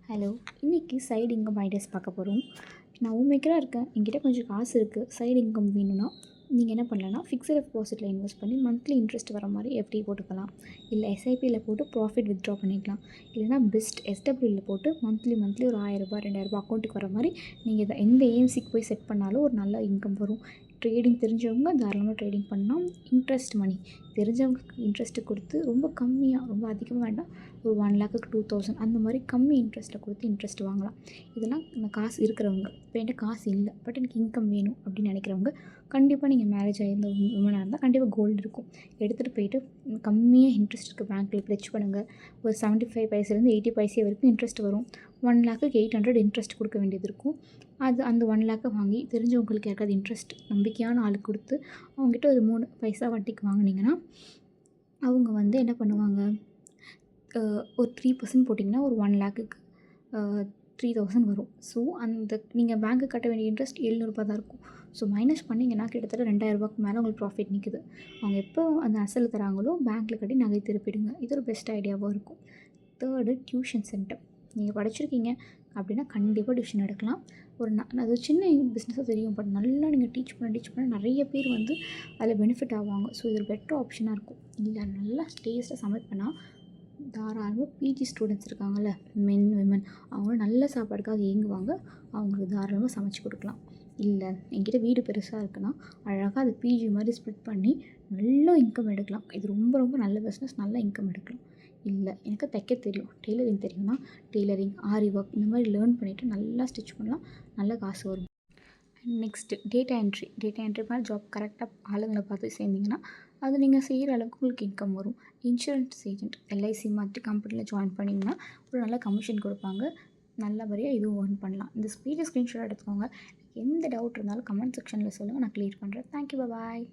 Hello, இன்றைக்கி side income ideas பார்க்க போகிறோம். நான் ஹோம் மேக்கராக இருக்கேன், என்கிட்ட கொஞ்சம் காசு இருக்குது. சைடு இன்கம் வேணும்னா நீங்கள் என்ன பண்ணலான்னா, ஃபிக்ஸட் டெபாசிட்டில் இன்வெஸ்ட் பண்ணி மந்த்லி இன்ட்ரெஸ்ட் வர மாதிரி எஃப்டி போட்டுக்கலாம். இல்லை எஸ்ஐபியில் போட்டு ப்ராஃபிட் வித்ட்ரா பண்ணிக்கலாம். இல்லைனா பெஸ்ட் எஸ்டபிள்யூவில் போட்டு மந்த்லி ஒரு ரூ. 1000 ரூ. 2000 அக்கௌண்ட்டுக்கு வர மாதிரி நீங்கள் இதை எந்த ஏஎம்சிக்கு போய் செட் பண்ணாலும் ஒரு நல்ல இன்கம் வரும். ட்ரேடிங் தெரிஞ்சவங்க தாராளமாக ட்ரேடிங் பண்ணலாம். இன்ட்ரெஸ்ட் மணி தெரிஞ்சவங்களுக்கு இன்ட்ரெஸ்ட்டு கொடுத்து ரொம்ப கம்மியாக, ரொம்ப அதிகமாக வேண்டாம், ஒரு 1,00,000க்கு 2,000 அந்த மாதிரி கம்மி இன்ட்ரெஸ்ட்டில் கொடுத்து இன்ட்ரெஸ்ட் வாங்கலாம். இதெல்லாம் காசு இருக்கிறவங்க. இப்போ என்கிட்ட காசு இல்லை, பட் எனக்கு இன்கம் வேணும் அப்படின்னு நினைக்கிறவங்க கண்டிப்பாக நீங்கள் மேரேஜ் ஆகியிருந்த உமனாக இருந்தால் கண்டிப்பாக கோல்டு இருக்கும், எடுத்துகிட்டு போயிட்டு கம்மியாக இன்ட்ரெஸ்ட் இருக்குது பேங்க்கில் ப்ளெட்ஜ் பண்ணுங்கள். ஒரு 75 பைசேலேருந்து 80 பைசே வரைக்கும் இன்ட்ரெஸ்ட் வரும். 1,00,000க்கு 800 இன்ட்ரெஸ்ட் கொடுக்க வேண்டியது இருக்கும். அந்த 1,00,000 வாங்கி தெரிஞ்சவங்களுக்கு யாருக்காவது இன்ட்ரெஸ்ட் நம்பிக்கையான ஆளுக்கு கொடுத்து அவங்ககிட்ட ஒரு 3 பைசா வட்டிக்கு வாங்கினீங்கன்னா அவங்க வந்து என்ன பண்ணுவாங்க, ஒரு 3% போட்டிங்கன்னா ஒரு 1,00,000க்கு 3,000 வரும். ஸோ அந்த நீங்கள் பேங்க்கு கட்ட வேண்டிய இன்ட்ரெஸ்ட் ரூ. 700 தான் இருக்கும். ஸோ மைனஸ் பண்ணிங்கன்னா கிட்டத்தட்ட ரூ. 2,000 மேலே உங்களுக்கு ப்ராஃபிட் நிற்குது. அவங்க எப்போ அந்த அசல் தராங்களோ பேங்க்கில் கட்டி நகை திருப்பிடுங்க. இது ஒரு பெஸ்ட் ஐடியாவாக இருக்கும். Third, tuition centre. நீங்கள் படிச்சிருக்கீங்க அப்படின்னா கண்டிப்பாக டியூஷன் எடுக்கலாம். அது சின்ன பிஸ்னஸாக தெரியும், பட் நல்லா நீங்கள் டீச் பண்ண நிறைய பேர் வந்து அதில் பெனிஃபிட் ஆவாங்க. ஸோ இது ஒரு பெட்டர் ஆப்ஷனாக இருக்கும். இல்லை நல்லா டேஸ்ட்டாக சமைப்பேன்னா தாராளமாக பிஜி ஸ்டூடெண்ட்ஸ் இருக்காங்கள்ல, மென் விமன், அவங்களும் நல்ல சாப்பாடுக்காக ஏங்குவாங்க. அவங்களுக்கு தாராளமாக சமைச்சு கொடுக்கலாம். இல்லை என்கிட்ட வீடு பெருசாக இருக்குன்னா அழகாக அதை பிஜி மாதிரி ஸ்ப்ளிட் பண்ணி நல்ல இன்கம் எடுக்கலாம். இது ரொம்ப நல்ல பிஸ்னஸ், நல்ல இன்கம் எடுக்கலாம். இல்லை எனக்கு தைக்க தெரியும், டெய்லரிங் தெரியும்னா டெய்லரிங், ஆரி ஒர்க் இந்த மாதிரி லேர்ன் பண்ணிவிட்டு நல்லா ஸ்டிச் பண்ணலாம், நல்ல காசு வரும். நெக்ஸ்ட்டு டேட்டா என்ட்ரி மாதிரி ஜாப் கரெக்டாக ஆளுங்களை பார்த்து சேர்ந்திங்கன்னா அது நீங்கள் செய்கிற அளவுக்கு உங்களுக்கு இன்கம் வரும். இன்சூரன்ஸ் ஏஜென்ட், எல்ஐசி மாதிரி கம்பெனியில் ஜாயின் பண்ணிங்கன்னா ஒரு நல்ல கமிஷன் கொடுப்பாங்க. நல்லபடியாக இதுவும் ஏர்ன் பண்ணலாம். இந்த ஸ்பீச்சை ஸ்க்ரீன்ஷாட் எடுத்துக்கோங்க. எந்த டவுட் இருந்தாலும் கமெண்ட் செக்ஷனில் சொல்லுங்கள், நான் க்ளியர் பண்ணுறேன். தேங்க்யூ, பாய்.